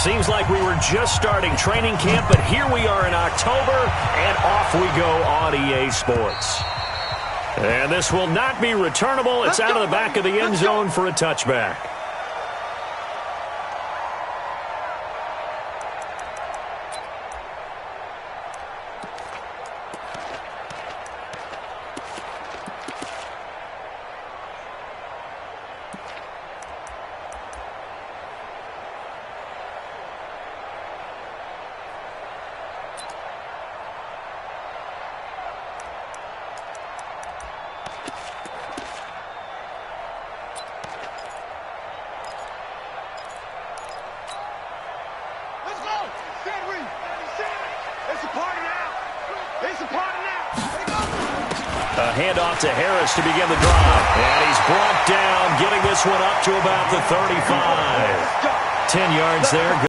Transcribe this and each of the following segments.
Seems like we were just starting training camp, but here we are in October, and off we go on EA Sports. And this will not be returnable. It's out of the back of the end zone for a touchback. A handoff to Harris to begin the drive. And he's brought down, getting this one up to about the 35. 10 yards there.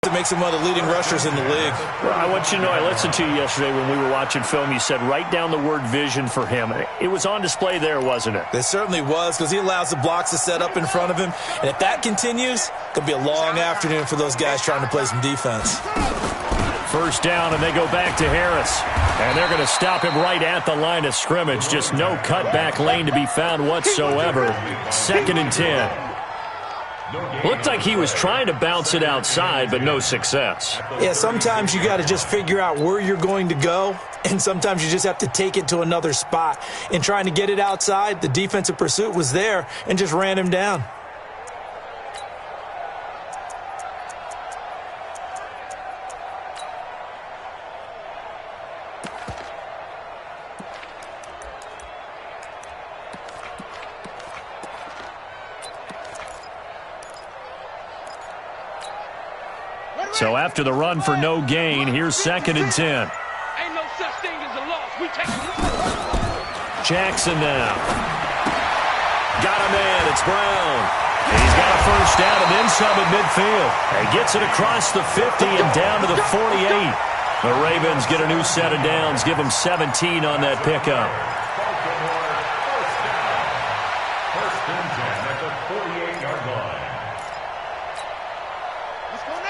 It makes him one of the leading rushers in the league. Well, I want you to know, I listened to you yesterday when we were watching film. You said write down the word vision for him. It was on display there, wasn't it? It certainly was, because he allows the blocks to set up in front of him. And if that continues, it's going to be a long afternoon for those guys trying to play some defense. First down, and they go back to Harris. And they're going to stop him right at the line of scrimmage. Just no cutback lane to be found whatsoever. 2nd and 10. Looked like he was trying to bounce it outside, but no success. Yeah, sometimes you got to just figure out where you're going to go, and sometimes you just have to take it to another spot. In trying to get it outside, the defensive pursuit was there and just ran him down. So after the run for no gain, here's 2nd and 10. Ain't no such thing as a loss. We take it. Jackson now. Got a man. It's Brown. And he's got a first down and then some at midfield. And gets it across the 50 and down to the 48. The Ravens get a new set of downs. Give them 17 on that pickup.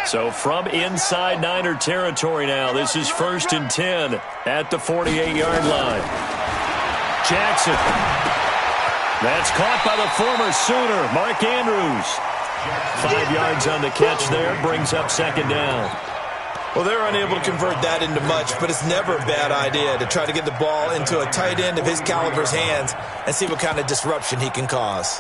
So from inside Niner territory now, this is 1st and 10 at the 48-yard line. Jackson. That's caught by the former Sooner, Mark Andrews. 5 yards on the catch there, brings up 2nd down. Well, they're unable to convert that into much, but it's never a bad idea to try to get the ball into a tight end of his caliber's hands and see what kind of disruption he can cause.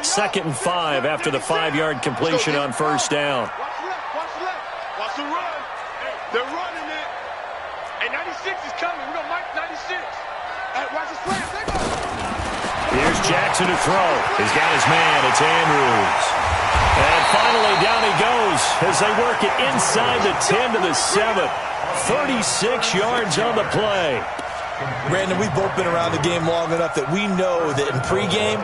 2nd and 5 after the 5-yard completion on first down. Watch the run. They're running it. And 96 is coming. We're going to mark 96. Watch the slam. Here's Jackson to throw. He's got his man. It's Andrews. And finally down he goes as they work it inside the 10 to the 7. 36 yards on the play. Brandon, we've both been around the game long enough that we know that in pregame,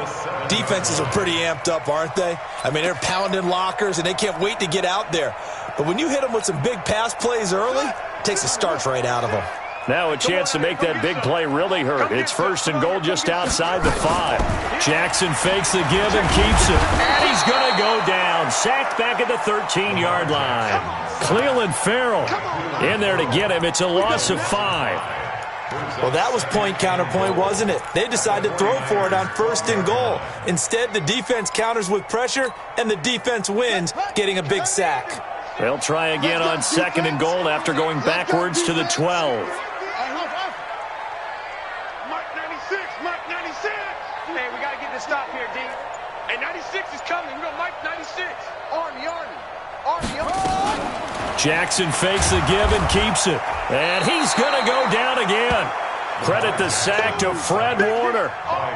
defenses are pretty amped up, aren't they? I mean, they're pounding lockers, and they can't wait to get out there. But when you hit them with some big pass plays early, it takes the starch right out of them. Now a chance to make that big play really hurt. It's 1st and goal just outside the 5. Jackson fakes the give and keeps it. And he's going to go down. Sacked back at the 13-yard line. Cleveland Farrell in there to get him. It's a loss of 5. Well, that was point counterpoint, wasn't it? They decided to throw for it on 1st and goal. Instead, the defense counters with pressure, and the defense wins, getting a big sack. They'll try again on 2nd and goal after going backwards to the 12. Mark 96. Mark 96. Hey, we got to get this stop here, D. And 96 is coming. We're going to mark 96. Army. Jackson fakes the give and keeps it. And he's going to go down again. Credit the sack to Fred Warner.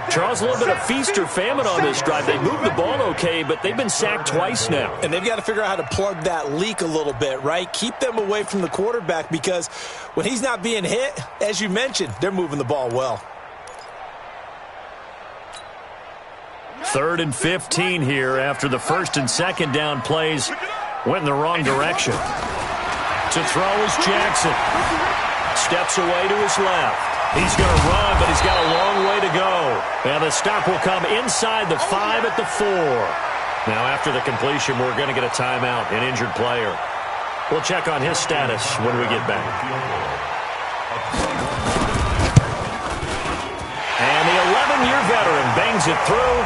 Charles, a little bit of feast or famine on this drive. They moved the ball okay, but they've been sacked twice now. And they've got to figure out how to plug that leak a little bit, right? Keep them away from the quarterback, because when he's not being hit, as you mentioned, they're moving the ball well. 3rd and 15 here after the 1st and 2nd down plays went in the wrong direction. To throw is Jackson. Steps away to his left. He's going to run, but he's got a long way to go. And the stop will come inside the 5 at the 4. Now, after the completion, we're going to get a timeout, an injured player. We'll check on his status when we get back. And the 11-year veteran bangs it through.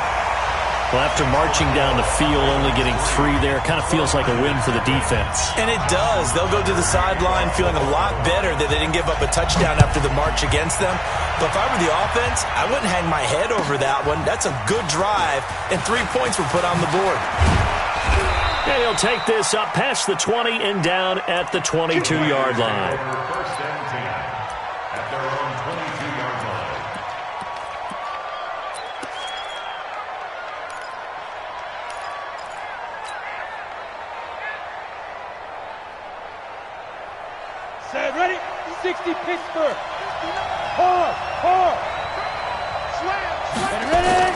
Well, after marching down the field, only getting 3 there, kind of feels like a win for the defense. And it does. They'll go to the sideline feeling a lot better that they didn't give up a touchdown after the march against them. But if I were the offense, I wouldn't hang my head over that one. That's a good drive, and 3 points were put on the board. And he'll take this up past the 20 and down at the 22-yard line. First and 10 at their own 22-yard line. Set, ready? 60 Pittsburgh. Hard. Slam. Ready?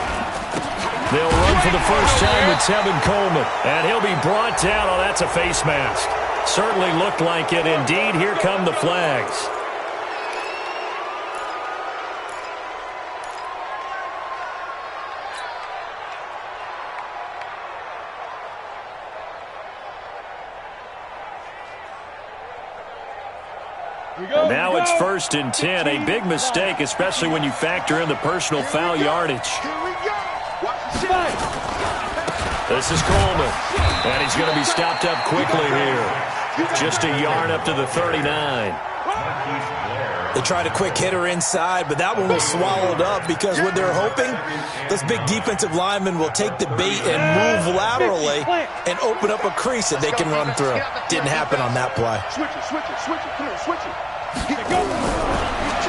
They'll run for the first time with Tevin Coleman. And he'll be brought down. Oh, that's a face mask. Certainly looked like it. Indeed, here come the flags. Now it's 1st and 10. A big mistake, especially when you factor in the personal foul yardage. This is Coleman. And he's going to be stopped up quickly here. Just a yard up to the 39. They tried a quick hitter inside, but that one was swallowed up because what they're hoping, those big defensive linemen will take the bait and move laterally and open up a crease that they can run through. Didn't happen on that play. Switch it. Come on, switch it.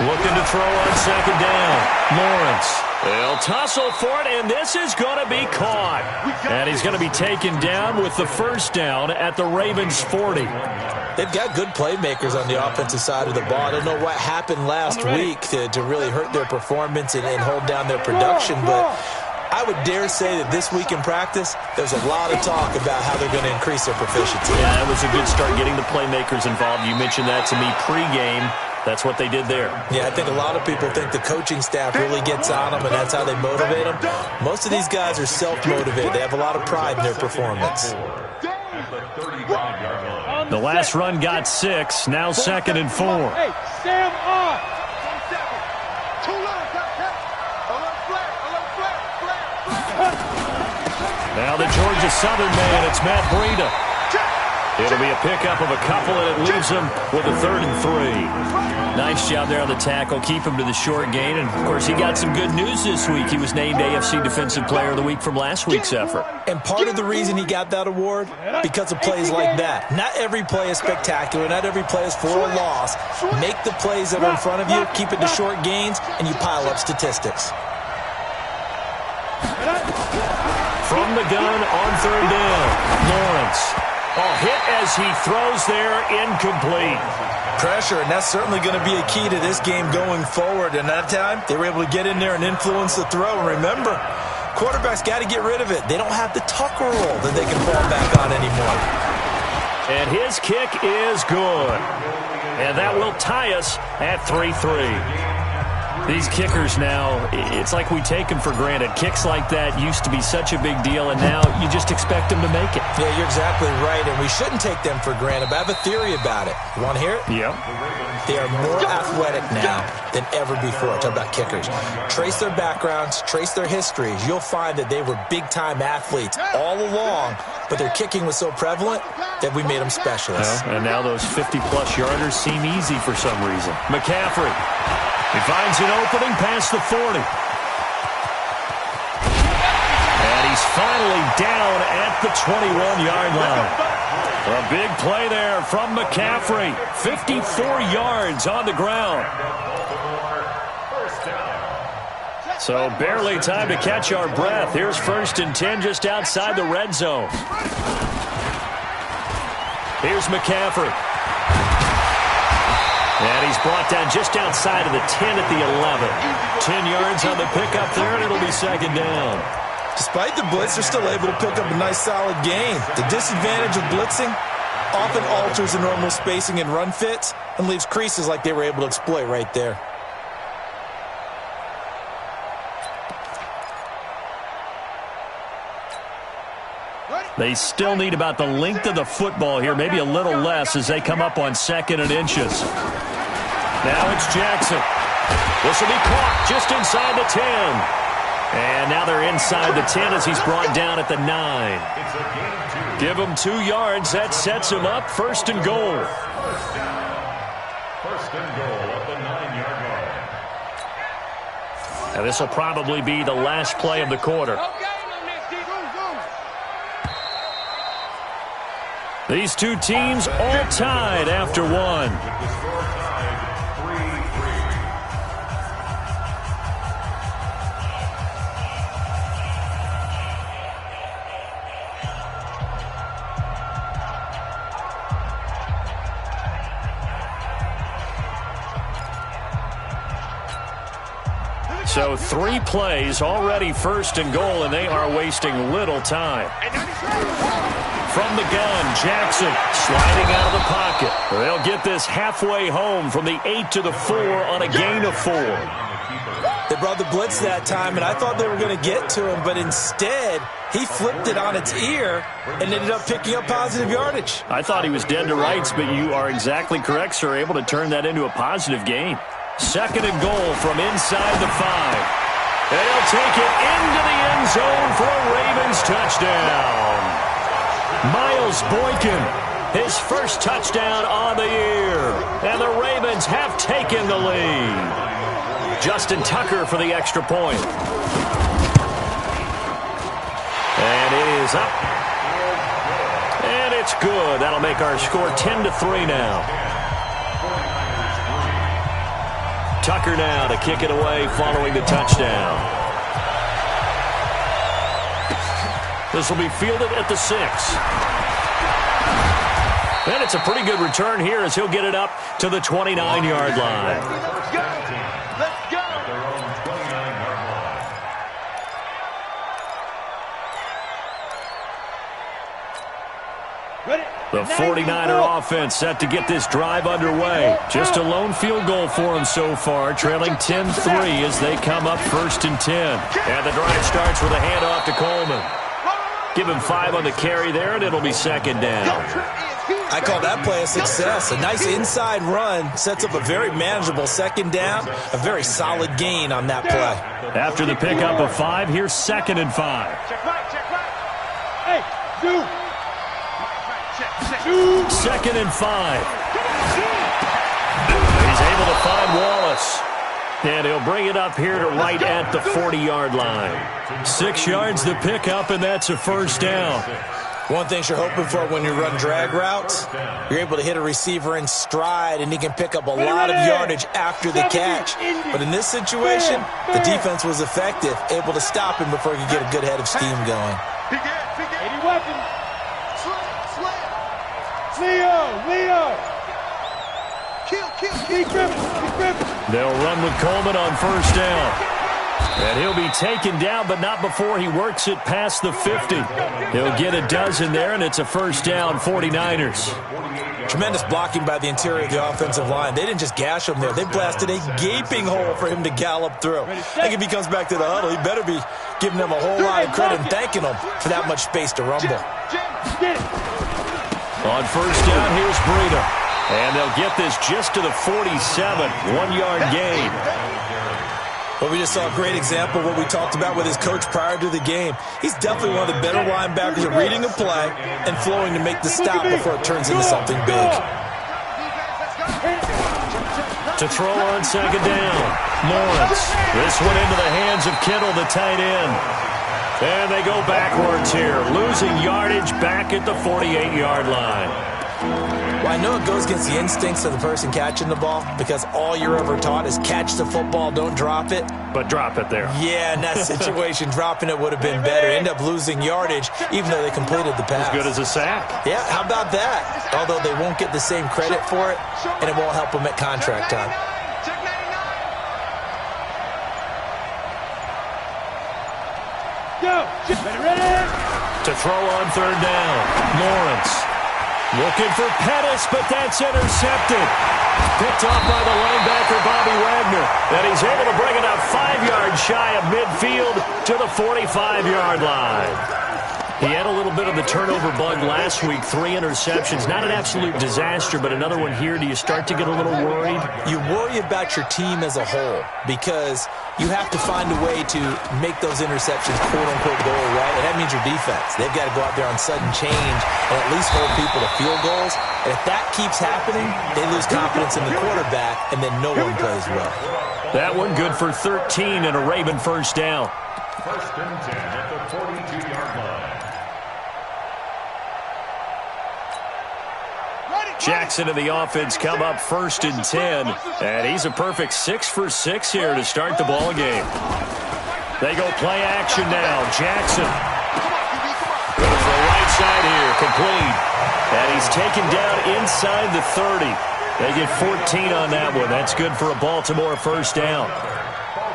Looking to throw on second down. Lawrence. They'll tussle for it, and this is going to be caught. And he's going to be taken down with the first down at the Ravens' 40. They've got good playmakers on the offensive side of the ball. I don't know what happened last week to really hurt their performance and hold down their production, but I would dare say that this week in practice, there's a lot of talk about how they're going to increase their proficiency. Yeah, that was a good start getting the playmakers involved. You mentioned that to me pregame. That's what they did there. Yeah, I think a lot of people think the coaching staff really gets on them, and that's how they motivate them. Most of these guys are self-motivated. They have a lot of pride in their performance. The last run got 6. Now 2nd and 4. Hey, Sam on. Now the Georgia Southern man, it's Matt Breida. It'll be a pickup of a couple, and it leaves him with a 3rd and 3. Nice job there on the tackle. Keep him to the short gain. And, of course, he got some good news this week. He was named AFC Defensive Player of the Week from last week's effort. And part of the reason he got that award, because of plays like that. Not every play is spectacular. Not every play is for a loss. Make the plays that are in front of you, keep it to short gains, and you pile up statistics. From the gun on 3rd down, Lawrence. Oh, hit as he throws there, incomplete. Pressure, and that's certainly going to be a key to this game going forward. And that time, they were able to get in there and influence the throw. And remember, quarterbacks got to get rid of it. They don't have the tuck roll that they can fall back on anymore. And his kick is good. And that will tie us at 3-3. These kickers now, it's like we take them for granted. Kicks like that used to be such a big deal, and now you just expect them to make it. Yeah, you're exactly right, and we shouldn't take them for granted. But I have a theory about it. You want to hear it? Yeah. They are more athletic now than ever before. Talk about kickers. Trace their backgrounds, trace their histories. You'll find that they were big-time athletes all along, but their kicking was so prevalent that we made them specialists. Well, and now those 50-plus yarders seem easy for some reason. McCaffrey. He finds an opening past the 40. And he's finally down at the 21-yard line. A big play there from McCaffrey. 54 yards on the ground. So barely time to catch our breath. Here's 1st and 10 just outside the red zone. Here's McCaffrey. And he's brought down just outside of the 10 at the 11. 10 yards on the pickup there, and it'll be 2nd down. Despite the blitz, they're still able to pick up a nice, solid gain. The disadvantage of blitzing often alters the normal spacing and run fits and leaves creases like they were able to exploit right there. They still need about the length of the football here, maybe a little less as they come up on 2nd and inches. Now it's Jackson. This will be caught just inside the 10. And now they're inside the 10 as he's brought down at the 9. Give him 2 yards. That sets him up 1st and goal. First and goal at the 9-yard line. And this will probably be the last play of the quarter. These two teams all tied after one. With the score tied 3-3. So 3 plays already 1st and goal, and they are wasting little time. From the gun, Jackson sliding out of the pocket. They'll get this halfway home from the 8 to the 4 on a gain of 4. They brought the blitz that time, and I thought they were going to get to him, but instead he flipped it on its ear and ended up picking up positive yardage. I thought he was dead to rights, but you are exactly correct, sir, able to turn that into a positive gain. 2nd and goal from inside the 5. They'll take it into the end zone for a Ravens touchdown. Miles Boykin, his first touchdown on the year. And the Ravens have taken the lead. Justin Tucker for the extra point. And it is up. And it's good. That'll make our score 10-3 now. Tucker now to kick it away following the touchdown. This will be fielded at the 6. And it's a pretty good return here as he'll get it up to the 29-yard line. Let's go. Let's go. At their own 29-yard line. The 49er offense set to get this drive underway. Just a lone field goal for them so far, trailing 10-3 as they come up 1st and 10. And the drive starts with a handoff to Coleman. Give him 5 on the carry there, and it'll be 2nd down. I call that play a success. A nice inside run sets up a very manageable 2nd down, a very solid gain on that play. After the pickup of 5, here's 2nd and 5. Check right, check right. Hey, dude. 2nd and 5. He's able to find Wallace. And he'll bring it up here to right at the 40-yard line. 6 yards the pickup, and that's a 1st down. One thing you're hoping for when you run drag routes, you're able to hit a receiver in stride, and he can pick up a lot of yardage after the catch. But in this situation, the defense was effective, able to stop him before he could get a good head of steam going. Any weapon. Leo. Kill. They'll run with Coleman on 1st down. And he'll be taken down, but not before he works it past the 50. He'll get a dozen there, and it's a 1st down, 49ers. Tremendous blocking by the interior of the offensive line. They didn't just gash him there. They blasted a gaping hole for him to gallop through. I think if he comes back to the huddle, he better be giving them a whole lot of credit and thanking them for that much space to rumble. On 1st down, here's Breida. And they'll get this just to the 47, 1-yard gain. Well, we just saw a great example of what we talked about with his coach prior to the game. He's definitely one of the better linebackers at reading a play and flowing to make the stop before it turns into something big. To throw on 2nd down, Lawrence. This one into the hands of Kittle, the tight end. And they go backwards here, losing yardage back at the 48-yard line. Well, I know it goes against the instincts of the person catching the ball because all you're ever taught is catch the football, don't drop it. But drop it there. Yeah, in that situation, dropping it would have been better. End up losing yardage even though they completed the pass. As good as a sack. Yeah, how about that? Although they won't get the same credit for it, and it won't help them at contract time. Ready? To throw on 3rd down, Lawrence. Looking for Pettis, but that's intercepted. Picked off by the linebacker, Bobby Wagner. And he's able to bring it up 5 yards shy of midfield to the 45-yard line. He had a little bit of the turnover bug last week, 3 interceptions. Not an absolute disaster, but another one here. Do you start to get a little worried? You worry about your team as a whole because you have to find a way to make those interceptions quote-unquote go away, and that means your defense. They've got to go out there on sudden change and at least hold people to field goals. And if that keeps happening, they lose confidence in the quarterback, and then no one plays well. That one good for 13 and a Raven first down. First and 10 at the 42-yard line. Jackson and the offense come up first and 10, and he's a perfect 6 for 6 here to start the ball game. They go play action now. Jackson goes to the right side here, complete, and he's taken down inside the 30. They get 14 on that one. That's good for a Baltimore first down.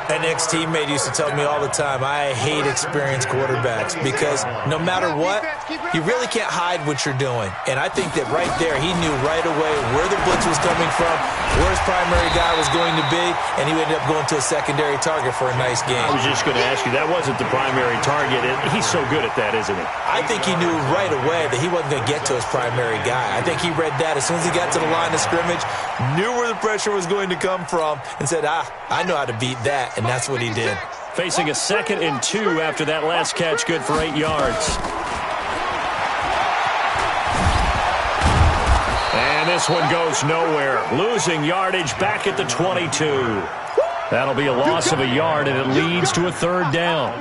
An ex-teammate used to tell me all the time, I hate experienced quarterbacks because no matter what, you really can't hide what you're doing. And I think that right there, he knew right away where the blitz was coming from, where his primary guy was going to be, and he ended up going to a secondary target for a nice game. I was just going to ask you, that wasn't the primary target. He's so good at that, isn't he? I think he knew right away that he wasn't going to get to his primary guy. I think he read that as soon as he got to the line of scrimmage, knew where the pressure was going to come from, and said, I know how to beat that. And that's what he did. Facing a 2nd and 2 after that last catch, good for 8 yards. And this one goes nowhere. Losing yardage back at the 22. That'll be a loss of a yard, and it leads to a 3rd down.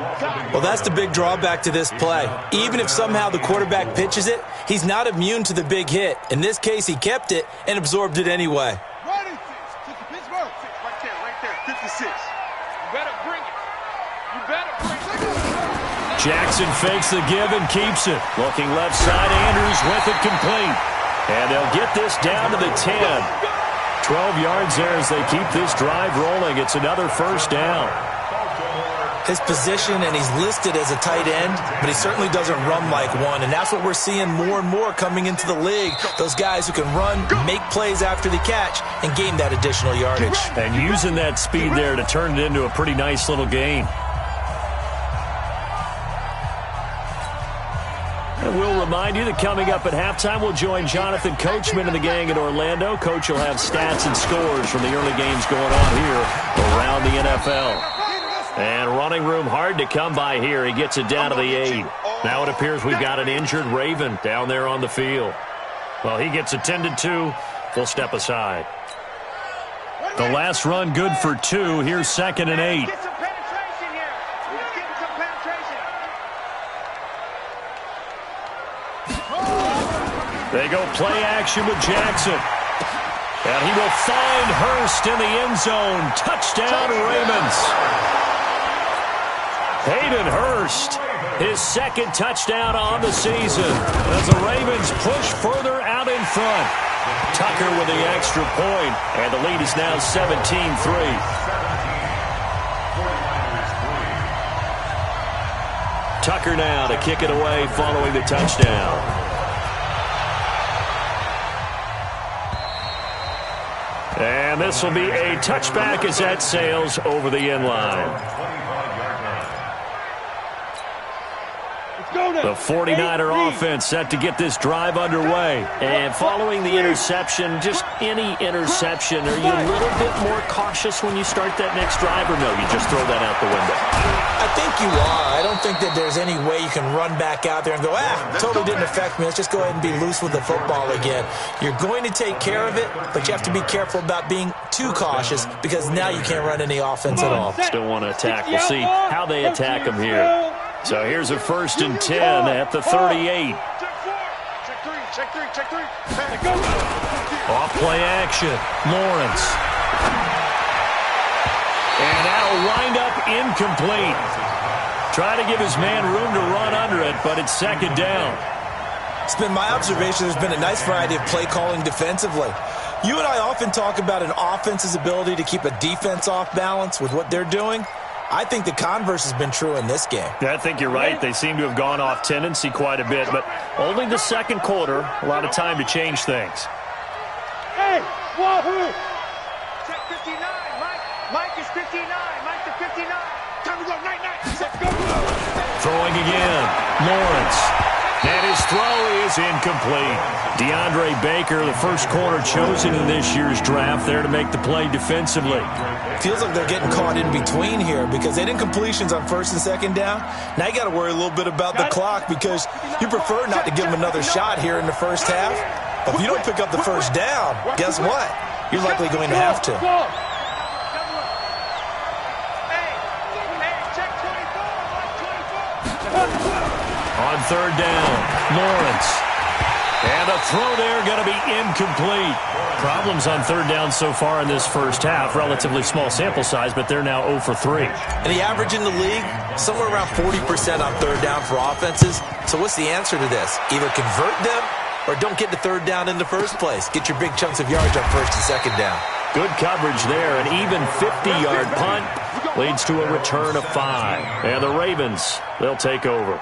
Well, that's the big drawback to this play. Even if somehow the quarterback pitches it, he's not immune to the big hit. In this case, he kept it and absorbed it anyway. Right there, 56. You better bring it. You better bring it. Jackson fakes the give and keeps it. Looking left side, Andrews with it complete. And they'll get this down to the 10. 12 yards there as they keep this drive rolling. It's another first down. His position, and he's listed as a tight end, but he certainly doesn't run like one, and that's what we're seeing more and more coming into the league. Those guys who can run, make plays after the catch, and gain that additional yardage. And using that speed there to turn it into a pretty nice little gain. And we'll remind you that coming up at halftime, we'll join Jonathan Coachman and the gang in Orlando. Coach will have stats and scores from the early games going on here around the NFL. And running room hard to come by here. He gets it down to the 8. Now it appears we've got an injured Raven down there on the field. Well, he gets attended to. We'll step aside. The last run good for 2. Here's 2nd and 8. Get some penetration here. He's getting some penetration. They go play action with Jackson. And he will find Hurst in the end zone. Touchdown, Ravens. Hayden Hurst, his 2nd touchdown on the season as the Ravens push further out in front. Tucker with the extra point, and the lead is now 17-3. Tucker now to kick it away following the touchdown. And this will be a touchback as that sails over the end line. The 49er offense set to get this drive underway. And following the interception, just any interception, are you a little bit more cautious when you start that next drive, or no, you just throw that out the window? I think you are. I don't think that there's any way you can run back out there and go, totally didn't affect me. Let's just go ahead and be loose with the football again. You're going to take care of it, but you have to be careful about being too cautious because now you can't run any offense at all. Still want to attack. We'll see how they attack them here. So here's a 1st and 10 at the 38. Check three. Off play action. Lawrence. And that'll wind up incomplete. Try to give his man room to run under it, but it's 2nd down. It's been my observation there's been a nice variety of play calling defensively. You and I often talk about an offense's ability to keep a defense off balance with what they're doing. I think the converse has been true in this game. Yeah, I think you're right. They seem to have gone off tendency quite a bit, but only the 2nd quarter, a lot of time to change things. Hey, wahoo! Check 59, Mike. Mike is 59. Mike to 59. Time to go, night. Let's go. Throwing again. Lawrence. And his throw is incomplete. DeAndre Baker, the first corner chosen in this year's draft, there to make the play defensively. Feels like they're getting caught in between here because they didn't completions on first and second down. Now you got to worry a little bit about the clock because you prefer not to give them another shot here in the first half. But if you don't pick up the first down, guess what? You're likely going to have to. On third down, Lawrence. And a throw there going to be incomplete. Problems on third down so far in this first half. Relatively small sample size, but they're now 0 for 3. And the average in the league, somewhere around 40% on third down for offenses. So what's the answer to this? Either convert them or don't get to third down in the first place. Get your big chunks of yards on first and second down. Good coverage there. An even 50-yard punt leads to a return of 5. And the Ravens, they'll take over.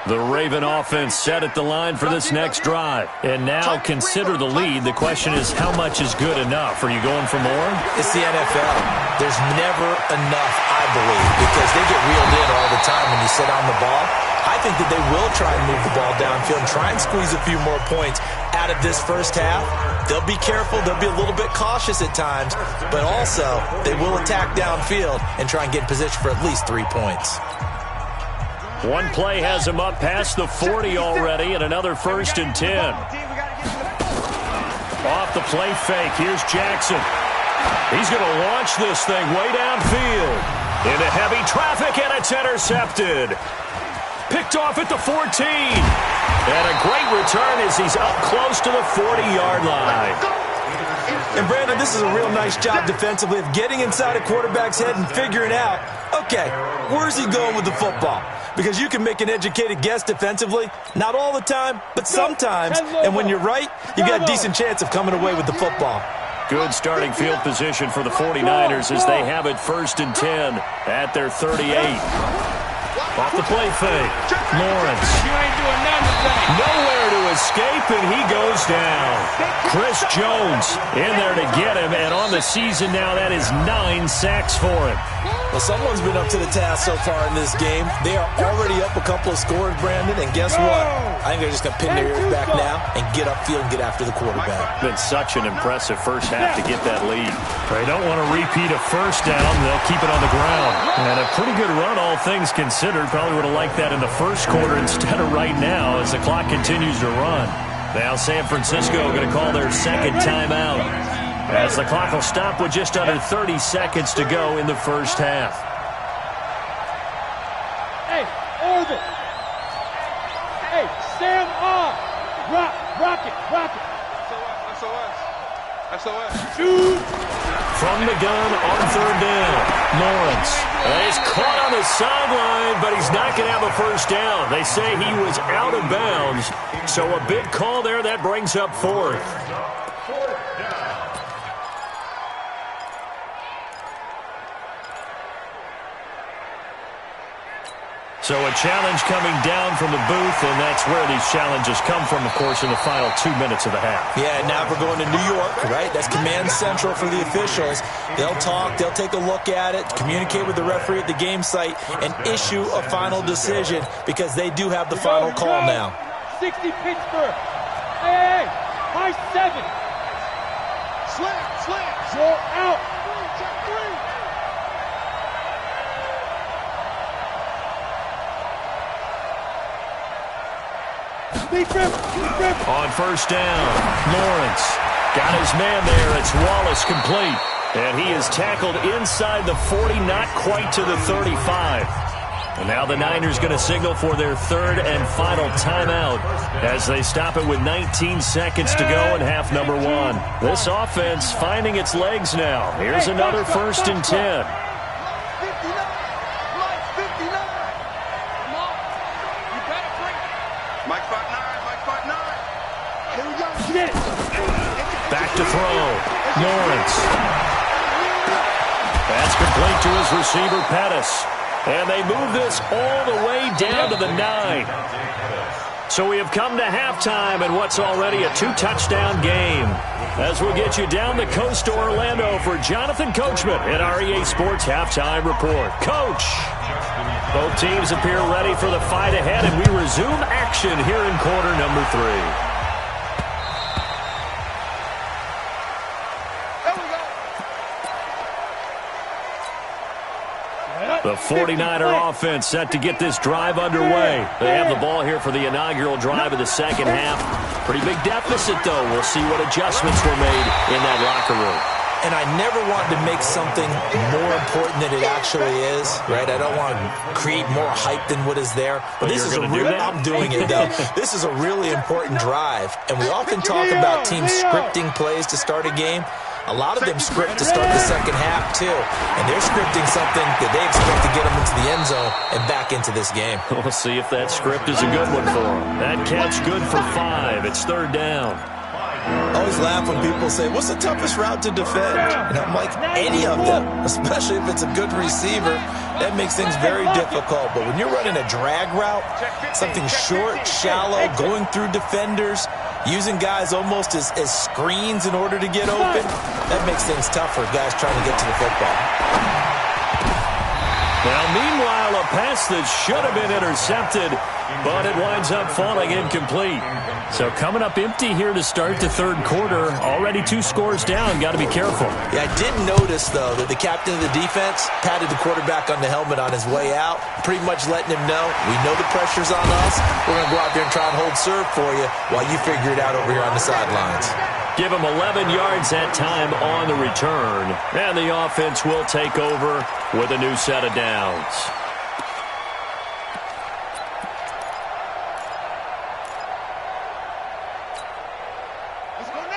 The Raven offense set at the line for this next drive. And now consider the lead. The question is, how much is good enough? Are you going for more? It's the NFL. There's never enough, I believe, because they get reeled in all the time when you sit on the ball. I think that they will try and move the ball downfield and try and squeeze a few more points out of this first half. They'll be careful. They'll be a little bit cautious at times, but also they will attack downfield and try and get in position for at least 3 points. One play has him up past the 40 already, and another 1st and 10. Off the play fake, here's Jackson. He's going to launch this thing way downfield. Into heavy traffic, and it's intercepted. Picked off at the 14. And a great return as he's up close to the 40-yard line. And, Brandon, this is a real nice job defensively of getting inside a quarterback's head and figuring out, okay, where's he going with the football? Because you can make an educated guess defensively. Not all the time, but sometimes. And when you're right, you've got a decent chance of coming away with the football. Good starting field position for the 49ers as they have it 1st and 10 at their 38. Off the play fake. Lawrence. Nowhere to escape, and he goes down. Chris Jones in there to get him, and on the season now, that is 9 sacks for him. Well, someone's been up to the task so far in this game. They are already up a couple of scores, Brandon, and guess what? I think they're just going to pin their ears back now and get upfield and get after the quarterback. Been such an impressive first half to get that lead. They don't want to repeat a first down. They'll keep it on the ground. And a pretty good run, all things considered. Probably would have liked that in the first quarter instead of right now as the clock continues to run. Now San Francisco going to call their second timeout, as the clock will stop with just under 30 seconds to go in the first half. Hey, Orbit. Hey, Sam off. Rocket. SOS. Shoot. From the gun on third down, Lawrence. He's caught on the sideline, but he's not going to have a first down. They say he was out of bounds, so a big call there. That brings up 4th. So a challenge coming down from the booth, and that's where these challenges come from, of course, in the final 2 minutes of the half. Yeah, now we're going to New York, right? That's command central for the officials. They'll talk, they'll take a look at it, communicate with the referee at the game site, and issue a final decision because they do have the final call now. 60 Pittsburgh. Hey, high 7. Slam. Roll out. On first down, Lawrence got his man there. It's Wallace complete. And he is tackled inside the 40, not quite to the 35. And now the Niners going to signal for their third and final timeout as they stop it with 19 seconds to go in half number 1. This offense finding its legs now. Here's another 1st and 10. Back to throw. Lawrence. That's complete to his receiver, Pettis. And they move this all the way down to the 9. So we have come to halftime in what's already a 2-touchdown game. As we'll get you down the coast to Orlando for Jonathan Coachman at our EA Sports Halftime Report. Coach, both teams appear ready for the fight ahead, and we resume action here in quarter number 3. The 49er offense set to get this drive underway. They have the ball here for the inaugural drive of the second half. Pretty big deficit, though. We'll see what adjustments were made in that locker room. And I never want to make something more important than it actually is, right? I don't want to create more hype than what is there. But this is a real, I'm doing it, though. This is a really important drive. And we often talk about teams scripting plays to start a game. A lot of them script to start the second half, too. And they're scripting something that they expect to get them into the end zone and back into this game. We'll see if that script is a good one for them. That catch good for 5. It's third down. I always laugh when people say, what's the toughest route to defend? And I'm like, any of them, especially if it's a good receiver. That makes things very difficult. But when you're running a drag route, something short, shallow, going through defenders, using guys almost as screens in order to get open, that makes things tougher, guys trying to get to the football. Now, meanwhile, a pass that should have been intercepted, but it winds up falling incomplete. So coming up empty here to start the third quarter. Already 2 scores down. Got to be careful. Yeah, I did notice, though, that the captain of the defense patted the quarterback on the helmet on his way out, pretty much letting him know, we know the pressure's on us. We're going to go out there and try and hold serve for you while you figure it out over here on the sidelines. Give him 11 yards that time on the return. And the offense will take over with a new set of downs.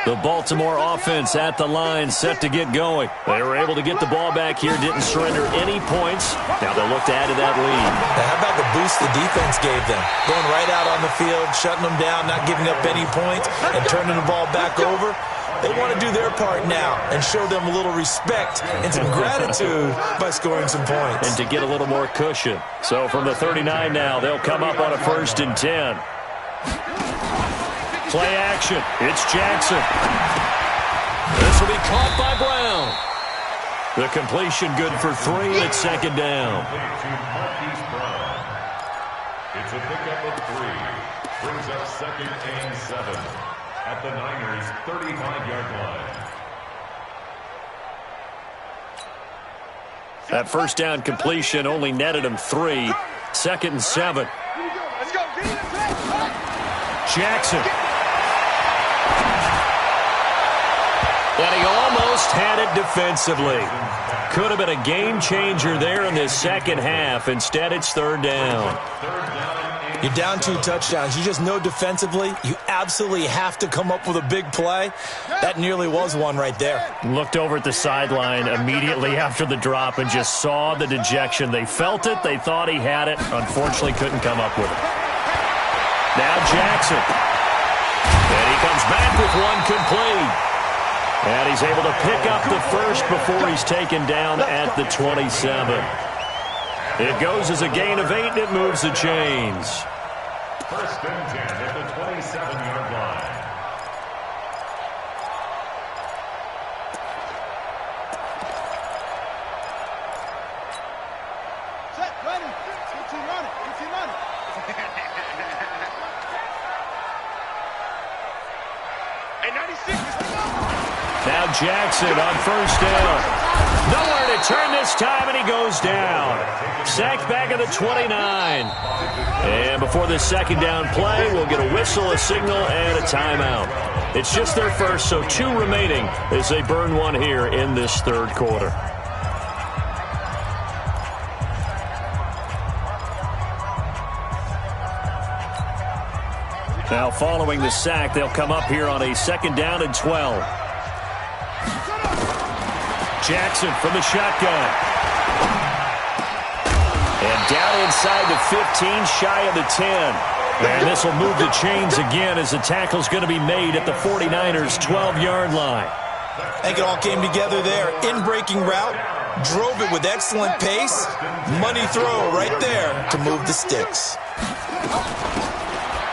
The Baltimore offense at the line, set to get going. They were able to get the ball back here, didn't surrender any points. Now they'll look to add to that lead. Now, how about the boost the defense gave them? Going right out on the field, shutting them down, not giving up any points, and turning the ball back over. They want to do their part now and show them a little respect and some gratitude by scoring some points. And to get a little more cushion. So from the 39 now, they'll come up on a 1st and 10. Play action. It's Jackson. This will be caught by Brown. The completion good for 3. It's second down. It's a pickup of 3. Brings up 2nd and 7 at the Niners' 35-yard line. That first down completion only netted him 3. 2nd and 7. Let's go. Jackson. And he almost had it defensively. Could have been a game changer there in this second half. Instead, it's third down. You're down 2 touchdowns. You just know defensively you absolutely have to come up with a big play. That nearly was one right there. Looked over at the sideline immediately after the drop and just saw the dejection. They felt it. They thought he had it. Unfortunately, couldn't come up with it. Now Jackson. And he comes back with one complete. And he's able to pick up the first before he's taken down at the 27. It goes as a gain of 8, and it moves the chains. 1st and 10 at the 27-yard line. Set, running. Keep running. Keep running. Hey, 96. Now Jackson on 1st down. Nowhere to turn this time, and he goes down. Sacked back at the 29. And before this second down play, we'll get a whistle, a signal, and a timeout. It's just their first, so 2 remaining as they burn one here in this third quarter. Now following the sack, they'll come up here on a 2nd down and 12. Jackson from the shotgun. And down inside the 15, shy of the 10. And this will move the chains again as the tackle's going to be made at the 49ers' 12-yard line. I think it all came together there. In-breaking route, drove it with excellent pace. Money throw right there to move the sticks.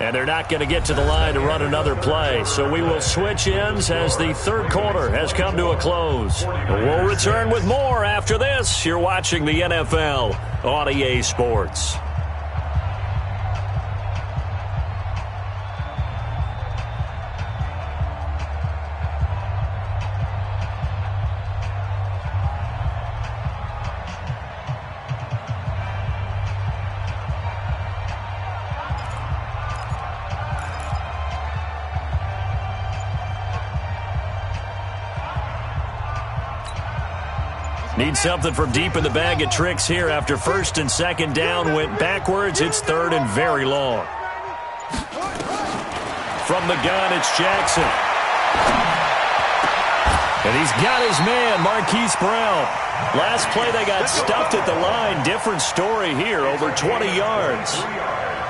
And they're not going to get to the line to run another play. So we will switch ends as the third quarter has come to a close. We'll return with more after this. You're watching the NFL on EA Sports. Need something from deep in the bag of tricks here after first and second down went backwards. It's third and very long. From the gun, it's Jackson. And he's got his man, Marquise Brown. Last play, they got stuffed at the line. Different story here, over 20 yards.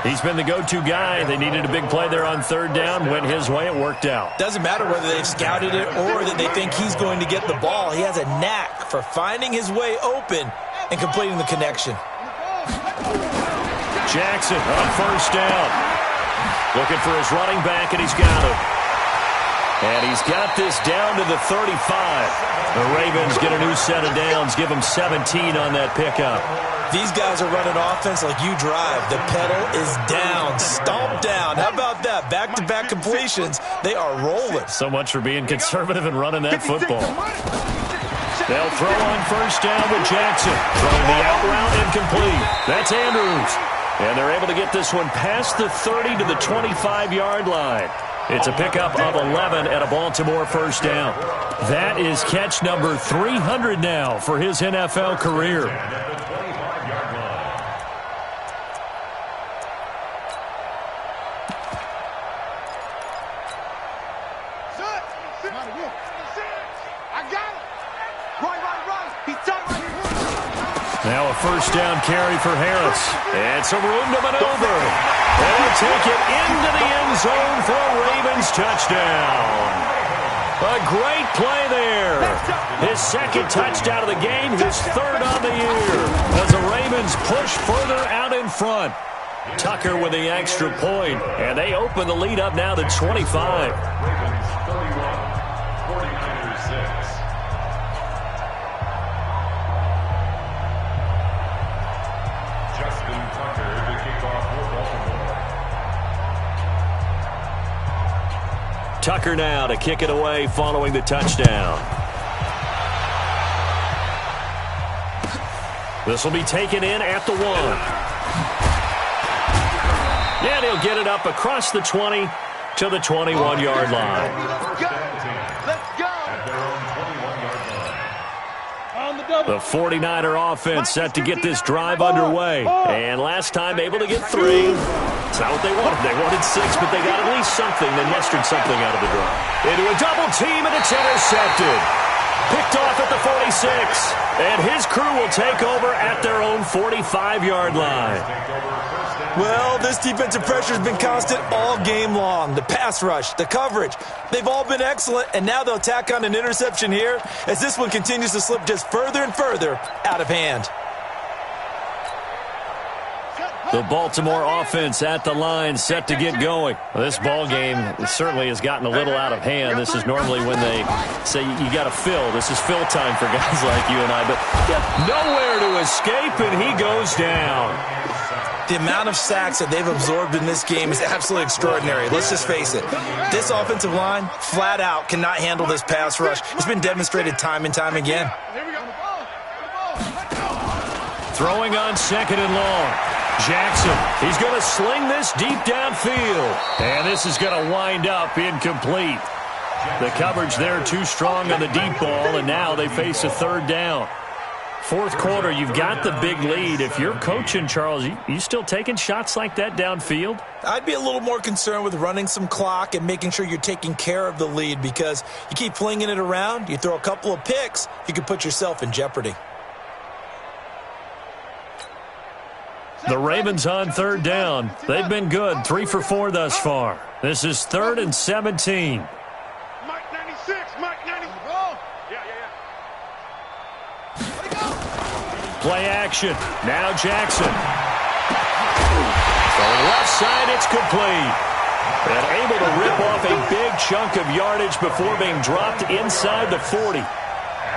He's been the go-to guy. They needed a big play there on third down. Went his way. It worked out. Doesn't matter whether they've scouted it or that they think he's going to get the ball. He has a knack for finding his way open and completing the connection. Jackson on first down. Looking for his running back, and he's got him. And he's got this down to the 35. The Ravens get a new set of downs. Give them 17 on that pickup. These guys are running offense like you drive. The pedal is down, stomped down. How about that? Back-to-back completions. They are rolling. So much for being conservative and running that football. They'll throw on first down with Jackson. Throwing the out route incomplete. That's Andrews. And they're able to get this one past the 30 to the 25-yard line. It's a pickup of 11 and a Baltimore first down. That is catch number 300 now for his NFL career. Now a first down carry for Harris. And some room to maneuver. They'll take it into the end zone for a Ravens touchdown. A great play there. His second touchdown of the game, his third on the year. As the Ravens push further out in front. Tucker with the extra point. And they open the lead up now to 25. Ravens 31, 49ers 6. Tucker now to kick it away following the touchdown. This will be taken in at the 1. And he'll get it up across the 20 to the 21-yard line. Let's go. The 49er offense set to get this drive underway. And last time able to get 3. It's not what they wanted. They wanted 6, but they got at least something. They mustered something out of the drive. Into a double team, and it's intercepted. Picked off at the 46. And his crew will take over at their own 45-yard line. Well, this defensive pressure has been constant all game long. The pass rush, the coverage, they've all been excellent, and now they'll tack on an interception here as this one continues to slip just further and further out of hand. The Baltimore offense at the line set to get going. This ball game certainly has gotten a little out of hand. This is normally when they say you got to fill. This is fill time for guys like you and I, but nowhere to escape, and he goes down. The amount of sacks that they've absorbed in this game is absolutely extraordinary. Let's just face it. This offensive line, flat out, cannot handle this pass rush. It's been demonstrated time and time again. Throwing on second and long. Jackson, he's going to sling this deep downfield. And this is going to wind up incomplete. The coverage there too strong on the deep ball, and now they face a third down. Fourth quarter, you've got the big lead. If you're coaching, Charles, you still taking shots like that downfield? I'd be a little more concerned with running some clock and making sure you're taking care of the lead, because you keep flinging it around, you throw a couple of picks, you can put yourself in jeopardy. The Ravens on third down. They've been good, 3 for 4 thus far. This is 3rd and 17. Mike 96, Mike 90. Yeah. Play action. Now Jackson. Going left side, it's complete. And able to rip off a big chunk of yardage before being dropped inside the 40.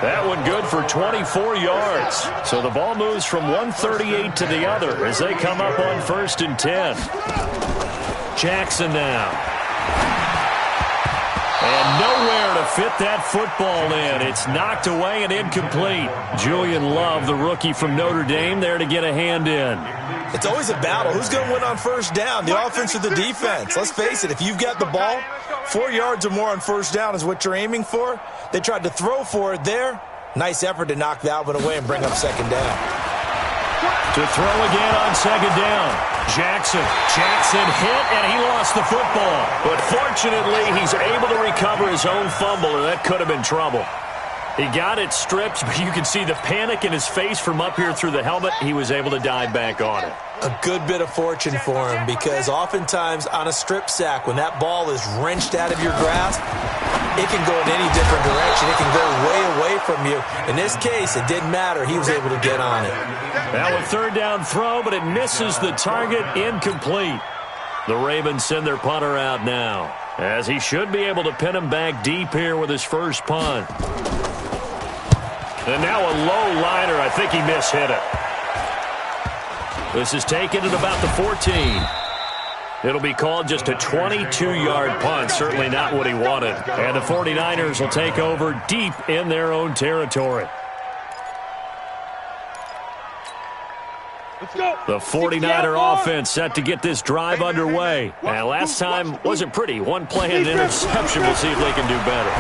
That one good for 24 yards. So the ball moves from 138 to the other as they come up on 1st and 10. Jackson now. And nowhere to fit that football in. It's knocked away and incomplete. Julian Love, the rookie from Notre Dame, there to get a hand in. It's always a battle. Who's going to win on 1st down, the offense or the defense? Let's face it, if you've got the ball, 4 yards or more on 1st down is what you're aiming for. They tried to throw for it there. Nice effort to knock that one away and bring up 2nd down. To throw again on 2nd down. Jackson hit, and he lost the football. But fortunately, he's able to recover his own fumble, or that could have been trouble. He got it stripped, but you can see the panic in his face from up here through the helmet. He was able to dive back on it. A good bit of fortune for him, because oftentimes on a strip sack, when that ball is wrenched out of your grasp, it can go in any different direction. It can go way away from you. In this case, it didn't matter. He was able to get on it. Now a 3rd down throw, but it misses the target, incomplete. The Ravens send their punter out now, as he should be able to pin him back deep here with his first punt. And now a low liner. I think he mishit it. This is taken at about the 14. It'll be called just a 22-yard punt. Certainly not what he wanted. And the 49ers will take over deep in their own territory. The 49er offense set to get this drive underway. And last time wasn't pretty. One play and an interception. We'll see if they can do better.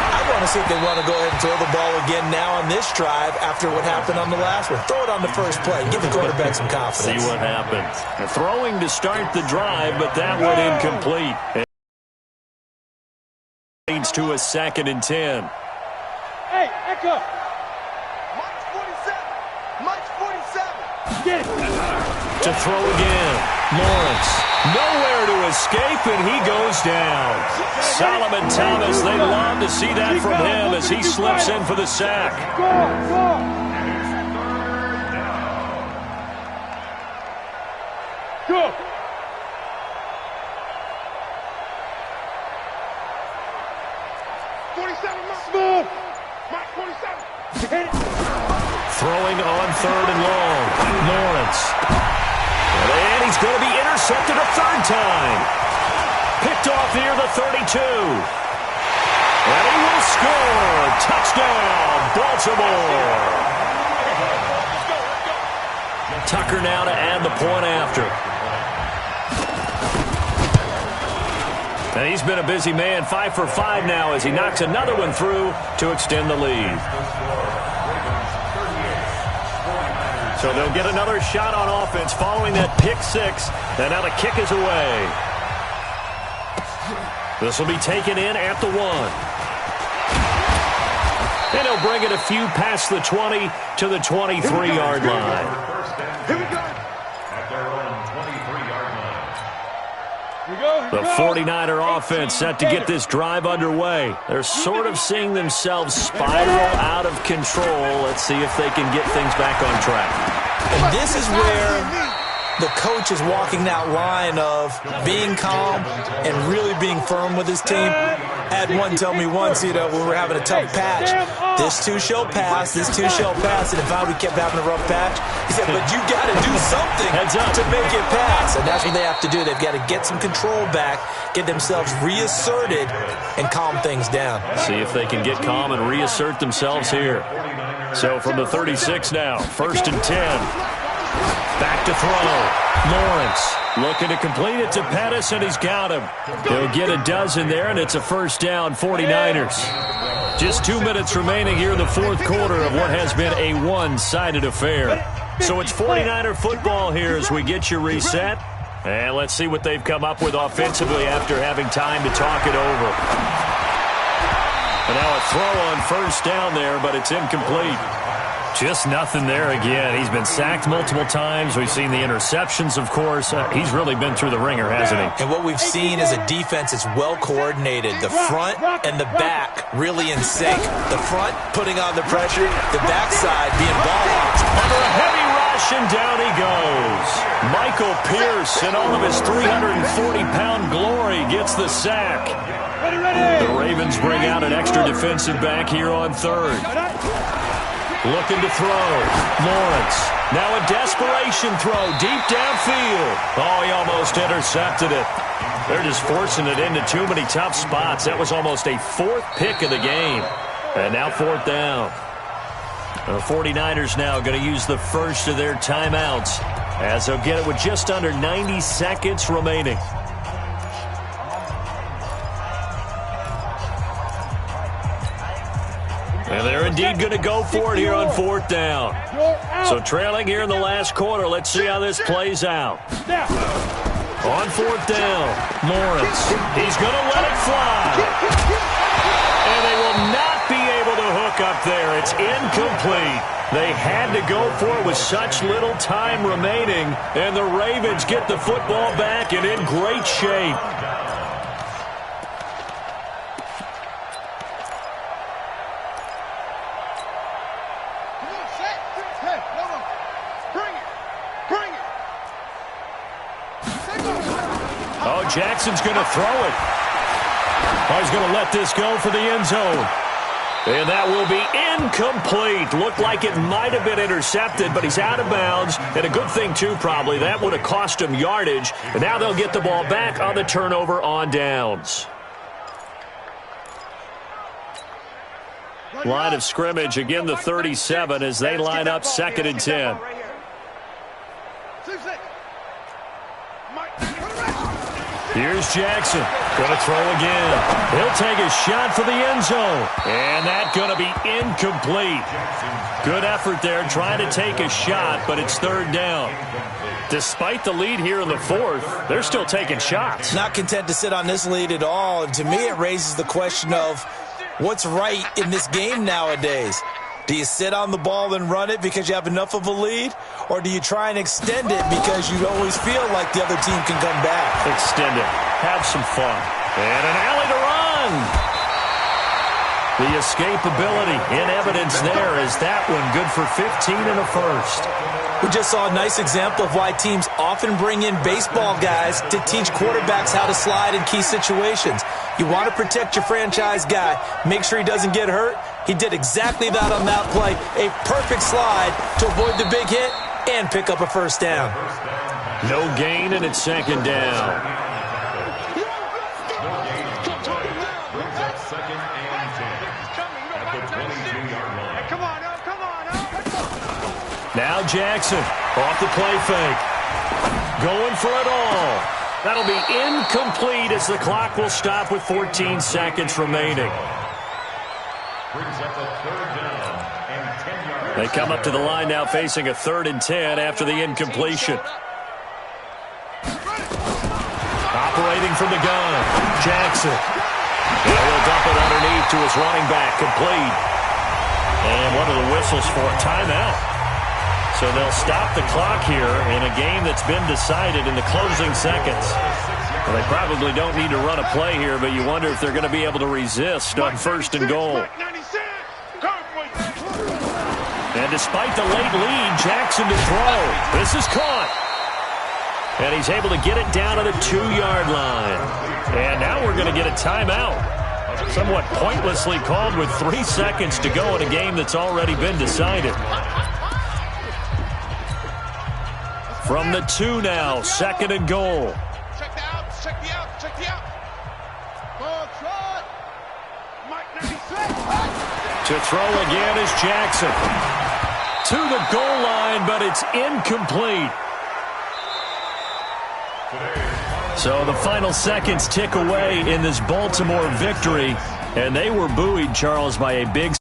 I want to see if they want to go ahead and throw the ball again now on this drive after what happened on the last one. Throw it on the first play. Give the quarterback some confidence. See what happens. Throwing to start the drive, but that one incomplete. It leads to a 2nd and 10. Hey, Echo. March 47. March 47. Get it. To throw again. Lawrence. Nowhere to escape, and he goes down. Solomon Thomas, they love to see that from him as he slips in for the sack. Go. Go. 47, Smooth. March 47. Hit it. Throwing on 3rd and long. Lawrence. And he's going to be intercepted a 3rd time. Picked off near the 32. And he will score. Touchdown, Baltimore. Tucker now to add the point after. And he's been a busy man, 5 for 5 now as he knocks another one through to extend the lead. So they'll get another shot on offense following that pick 6. And now the kick is away. This will be taken in at the 1. And he'll bring it a few past the 20 to the 23-yard line. Here we go. At their own 23-yard line. The 49er offense set to get this drive underway. They're sort of seeing themselves spiral out of control. Let's see if they can get things back on track. And this is where the coach is walking that line of being calm and really being firm with his team. I had one tell me once, when we were having a tough patch, this too shall pass, this too shall pass. And if we kept having a rough patch, he said, but you got to do something to make it pass. And that's what they have to do. They've got to get some control back, get themselves reasserted, and calm things down. See if they can get calm and reassert themselves here. So from the 36 now, 1st and 10. Back to throw. Lawrence looking to complete it to Pettis, and he's got him. He'll get a dozen there, and it's a 1st down, 49ers. Just 2 minutes remaining here in the 4th quarter of what has been a one-sided affair. So it's 49er football here as we get you reset. And let's see what they've come up with offensively after having time to talk it over. And now a throw on 1st down there, but it's incomplete. Just nothing there again. He's been sacked multiple times. We've seen the interceptions, of course. He's really been through the ringer, hasn't he? And what we've seen is a defense that's well coordinated. The front and the back really in sync. The front putting on the pressure, the backside being ball hawks. Under a heavy rush, rush, and down he goes. Michael Pierce, in all of his 340-pound glory, gets the sack. The Ravens bring out an extra defensive back here on third. Looking to throw. Lawrence. Now a desperation throw deep downfield. Oh, he almost intercepted it. They're just forcing it into too many tough spots. That was almost a fourth pick of the game. And now fourth down. The 49ers now going to use the first of their timeouts as they'll get it with just under 90 seconds remaining. And they're indeed going to go for it here on fourth down. So trailing here in the last quarter. Let's see how this plays out. On fourth down, Lawrence. He's going to let it fly. And they will not be able to hook up there. It's incomplete. They had to go for it with such little time remaining. And the Ravens get the football back and in great shape. Jackson's going to throw it. Oh, he's going to let this go for the end zone. And that will be incomplete. Looked like it might have been intercepted, but he's out of bounds. And a good thing, too, probably. That would have cost him yardage. And now they'll get the ball back on the turnover on downs. Line of scrimmage, again the 37 as they line up 2nd and 10. Here's Jackson. Going to throw again. He'll take a shot for the end zone. And that's going to be incomplete. Good effort there trying to take a shot, but it's third down. Despite the lead here in the fourth, they're still taking shots. Not content to sit on this lead at all. And to me, it raises the question of what's right in this game nowadays. Do you sit on the ball and run it because you have enough of a lead? Or do you try and extend it because you always feel like the other team can come back? Extend it. Have some fun. And an alley to run. The escapability in evidence there is that one good for 15 and a first. We just saw a nice example of why teams often bring in baseball guys to teach quarterbacks how to slide in key situations. You want to protect your franchise guy. Make sure he doesn't get hurt. He did exactly that on that play. A perfect slide to avoid the big hit and pick up a first down. No gain, and it's second down. Now Jackson off the play fake. Going for it all. That'll be incomplete as the clock will stop with 14 seconds remaining. They come up to the line now facing a 3rd and 10 after the incompletion. Operating from the gun, Jackson. And he'll dump it underneath to his running back, complete. And what are the whistles for? Timeout. So they'll stop the clock here in a game that's been decided in the closing seconds. Well, they probably don't need to run a play here, but you wonder if they're going to be able to resist on 1st and goal. And despite the late lead, Jackson to throw. This is caught. And he's able to get it down to the 2-yard line. And now we're going to get a timeout. Somewhat pointlessly called with 3 seconds to go in a game that's already been decided. From the 2 now, 2nd and goal. Check the out, check the out, check the out. Ball trot. Mike 96. To throw again is Jackson. To the goal line, but it's incomplete. So the final seconds tick away in this Baltimore victory. And they were buoyed, Charles, by a big